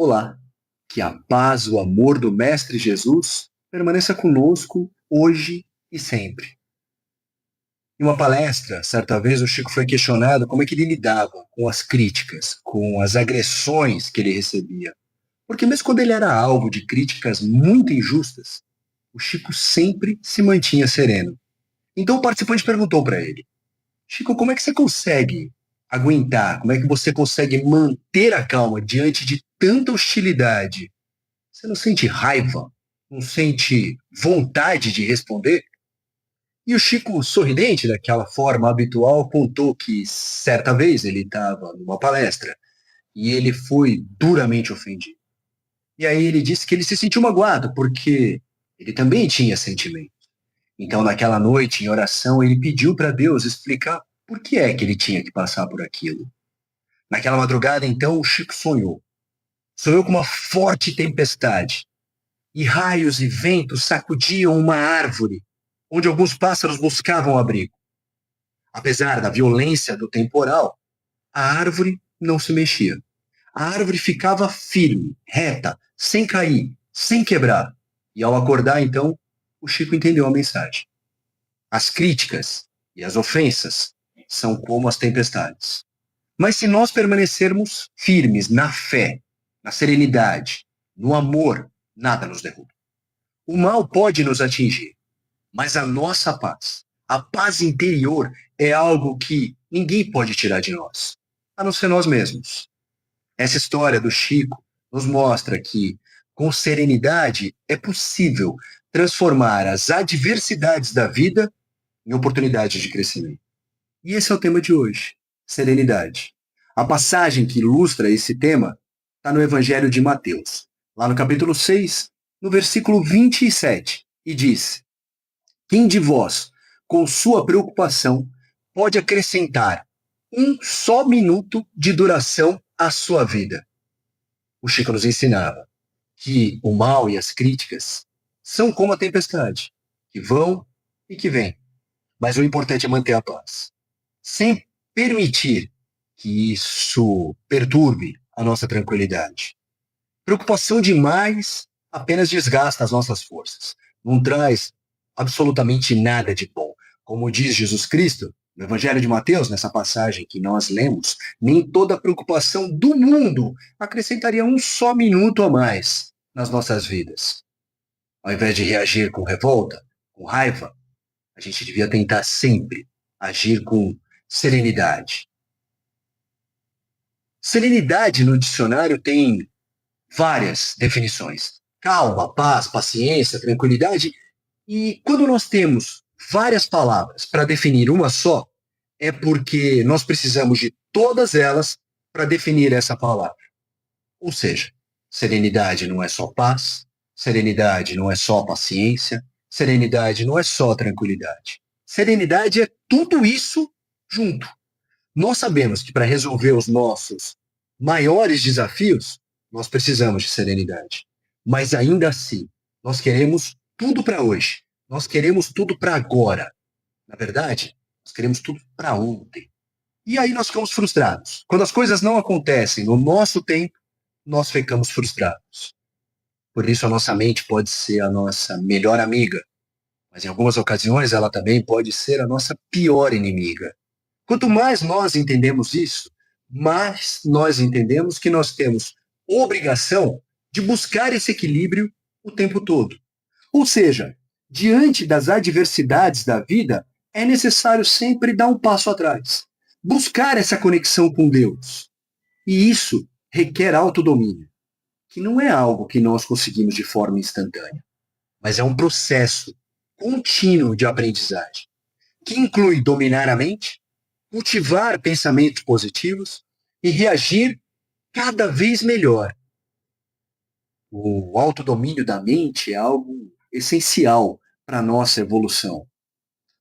Olá, que a paz, o amor do Mestre Jesus permaneça conosco hoje e sempre. Em uma palestra, certa vez, o Chico foi questionado como é que ele lidava com as críticas, com as agressões que ele recebia. Porque mesmo quando ele era alvo de críticas muito injustas, o Chico sempre se mantinha sereno. Então o participante perguntou para ele: Chico, como é que você consegue aguentar? Como é que você consegue manter a calma diante de tanta hostilidade? Você não sente raiva? Não sente vontade de responder? E o Chico, sorridente daquela forma habitual, contou que certa vez ele estava numa palestra e ele foi duramente ofendido. E aí ele disse que ele se sentiu magoado porque ele também tinha sentimento. Então, naquela noite, em oração, ele pediu para Deus explicar por que é que ele tinha que passar por aquilo. Naquela madrugada, então, o Chico sonhou. Sonhou com uma forte tempestade e raios e ventos sacudiam uma árvore onde alguns pássaros buscavam abrigo. Apesar da violência do temporal, a árvore não se mexia. A árvore ficava firme, reta, sem cair, sem quebrar. E ao acordar, então, o Chico entendeu a mensagem. As críticas e as ofensas são como as tempestades. Mas se nós permanecermos firmes na fé, na serenidade, no amor, nada nos derruba. O mal pode nos atingir, mas a nossa paz, a paz interior, é algo que ninguém pode tirar de nós, a não ser nós mesmos. Essa história do Chico nos mostra que, com serenidade, é possível transformar as adversidades da vida em oportunidades de crescimento. E esse é o tema de hoje: serenidade. A passagem que ilustra esse tema está no Evangelho de Mateus, lá no capítulo 6, no versículo 27, e diz: Quem de vós, com sua preocupação, pode acrescentar um só minuto de duração à sua vida? O Chico nos ensinava que o mal e as críticas são como a tempestade, que vão e que vêm. Mas o importante é manter a paz, sem permitir que isso perturbe a nossa tranquilidade. Preocupação demais apenas desgasta as nossas forças, não traz absolutamente nada de bom. Como diz Jesus Cristo no Evangelho de Mateus, nessa passagem que nós lemos, nem toda preocupação do mundo acrescentaria um só minuto a mais nas nossas vidas. Ao invés de reagir com revolta, com raiva, a gente devia tentar sempre agir com serenidade. Serenidade no dicionário tem várias definições: calma, paz, paciência, tranquilidade. E quando nós temos várias palavras para definir uma só, é porque nós precisamos de todas elas para definir essa palavra. Ou seja, serenidade não é só paz, serenidade não é só paciência, serenidade não é só tranquilidade. Serenidade é tudo isso junto. Nós sabemos que para resolver os nossos maiores desafios, nós precisamos de serenidade. Mas ainda assim, nós queremos tudo para hoje. Nós queremos tudo para agora. Na verdade, nós queremos tudo para ontem. E aí nós ficamos frustrados. Quando as coisas não acontecem no nosso tempo, nós ficamos frustrados. Por isso, a nossa mente pode ser a nossa melhor amiga, mas em algumas ocasiões ela também pode ser a nossa pior inimiga. Quanto mais nós entendemos isso, mais nós entendemos que nós temos obrigação de buscar esse equilíbrio o tempo todo. Ou seja, diante das adversidades da vida, é necessário sempre dar um passo atrás, buscar essa conexão com Deus. E isso requer autodomínio, que não é algo que nós conseguimos de forma instantânea, mas é um processo contínuo de aprendizagem, que inclui dominar a mente, cultivar pensamentos positivos e reagir cada vez melhor. O autodomínio da mente é algo essencial para a nossa evolução.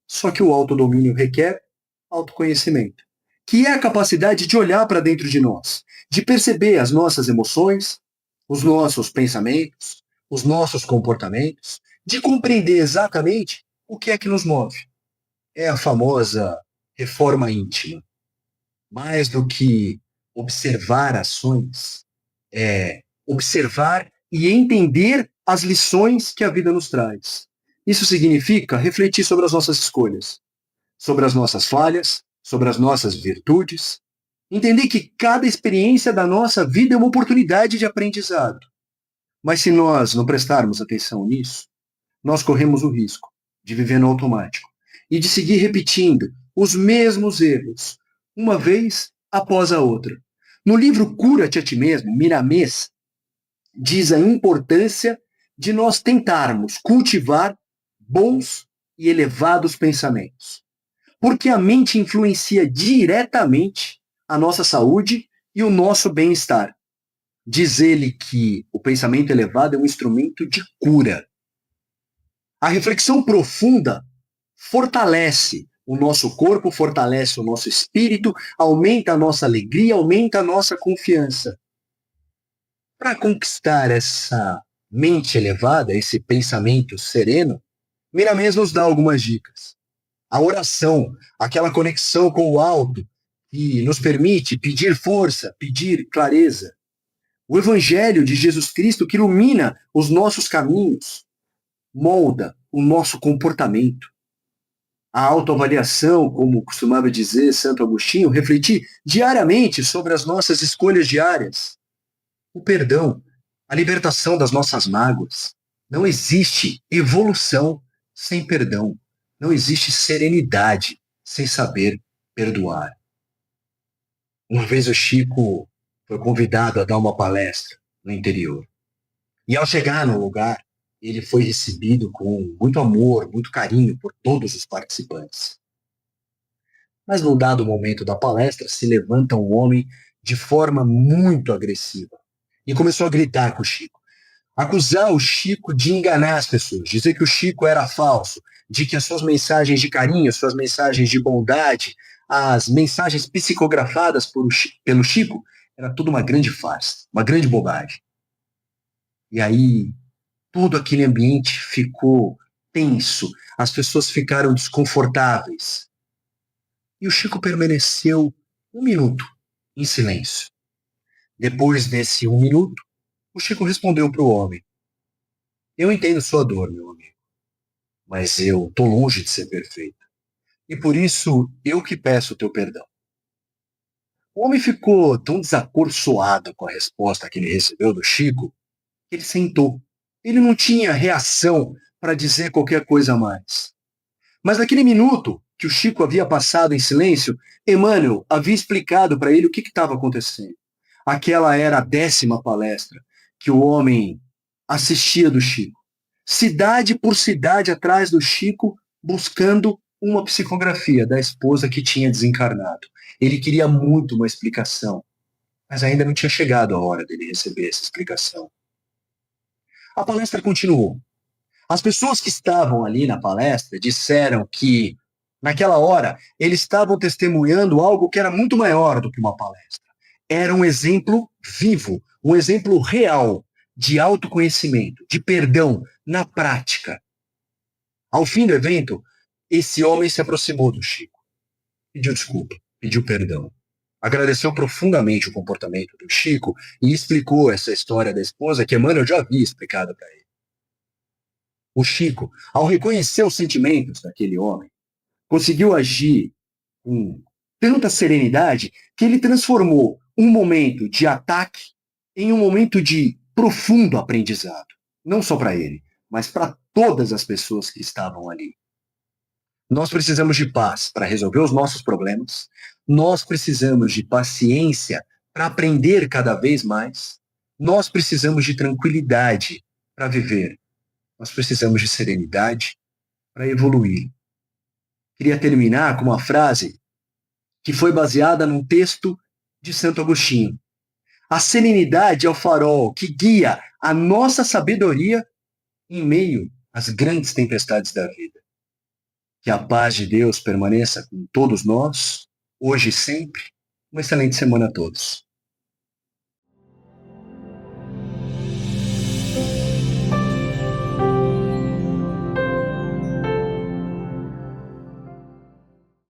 Só que o autodomínio requer autoconhecimento, que é a capacidade de olhar para dentro de nós, de perceber as nossas emoções, os nossos pensamentos, os nossos comportamentos, de compreender exatamente o que é que nos move. É a famosa reforma íntima. Mais do que observar ações, é observar e entender as lições que a vida nos traz. Isso significa refletir sobre as nossas escolhas, sobre as nossas falhas, sobre as nossas virtudes. Entender que cada experiência da nossa vida é uma oportunidade de aprendizado. Mas se nós não prestarmos atenção nisso, nós corremos o risco de viver no automático e de seguir repetindo os mesmos erros, uma vez após a outra. No livro Cura-te a ti mesmo, Miramês diz a importância de nós tentarmos cultivar bons e elevados pensamentos. Porque a mente influencia diretamente a nossa saúde e o nosso bem-estar. Diz ele que o pensamento elevado é um instrumento de cura. A reflexão profunda fortalece o nosso corpo, fortalece o nosso espírito, aumenta a nossa alegria, aumenta a nossa confiança. Para conquistar essa mente elevada, esse pensamento sereno, Miramês nos dá algumas dicas. A oração, aquela conexão com o alto, que nos permite pedir força, pedir clareza. O Evangelho de Jesus Cristo, que ilumina os nossos caminhos, molda o nosso comportamento. A autoavaliação, como costumava dizer Santo Agostinho, refletir diariamente sobre as nossas escolhas diárias. O perdão, a libertação das nossas mágoas. Não existe evolução sem perdão. Não existe serenidade sem saber perdoar. Uma vez o Chico foi convidado a dar uma palestra no interior. E ao chegar no lugar, ele foi recebido com muito amor, muito carinho por todos os participantes. Mas num dado momento da palestra, se levanta um homem de forma muito agressiva e começou a gritar com o Chico. Acusar o Chico de enganar as pessoas, dizer que o Chico era falso, de que as suas mensagens de carinho, suas mensagens de bondade, as mensagens psicografadas pelo Chico, era tudo uma grande farsa, uma grande bobagem. E aí, todo aquele ambiente ficou tenso, as pessoas ficaram desconfortáveis. E o Chico permaneceu 1 minuto em silêncio. Depois desse 1 minuto, o Chico respondeu para o homem: eu entendo sua dor, meu amigo, mas eu estou longe de ser perfeito. E por isso, eu que peço o teu perdão. O homem ficou tão desacorçoado com a resposta que ele recebeu do Chico, que ele sentou. Ele não tinha reação para dizer qualquer coisa a mais. Mas naquele minuto que o Chico havia passado em silêncio, Emmanuel havia explicado para ele o que estava acontecendo. Aquela era a 10ª palestra que o homem assistia do Chico. Cidade por cidade atrás do Chico, buscando uma psicografia da esposa que tinha desencarnado. Ele queria muito uma explicação, mas ainda não tinha chegado a hora dele receber essa explicação. A palestra continuou. As pessoas que estavam ali na palestra disseram que, naquela hora, eles estavam testemunhando algo que era muito maior do que uma palestra. Era um exemplo vivo, um exemplo real de autoconhecimento, de perdão na prática. Ao fim do evento, esse homem se aproximou do Chico, pediu desculpa, pediu perdão. Agradeceu profundamente o comportamento do Chico e explicou essa história da esposa que Emmanuel já havia explicado para ele. O Chico, ao reconhecer os sentimentos daquele homem, conseguiu agir com tanta serenidade que ele transformou um momento de ataque em um momento de profundo aprendizado. Não só para ele, mas para todas as pessoas que estavam ali. Nós precisamos de paz para resolver os nossos problemas. Nós precisamos de paciência para aprender cada vez mais. Nós precisamos de tranquilidade para viver. Nós precisamos de serenidade para evoluir. Queria terminar com uma frase que foi baseada num texto de Santo Agostinho. A serenidade é o farol que guia a nossa sabedoria em meio às grandes tempestades da vida. Que a paz de Deus permaneça com todos nós, hoje e sempre. Uma excelente semana a todos.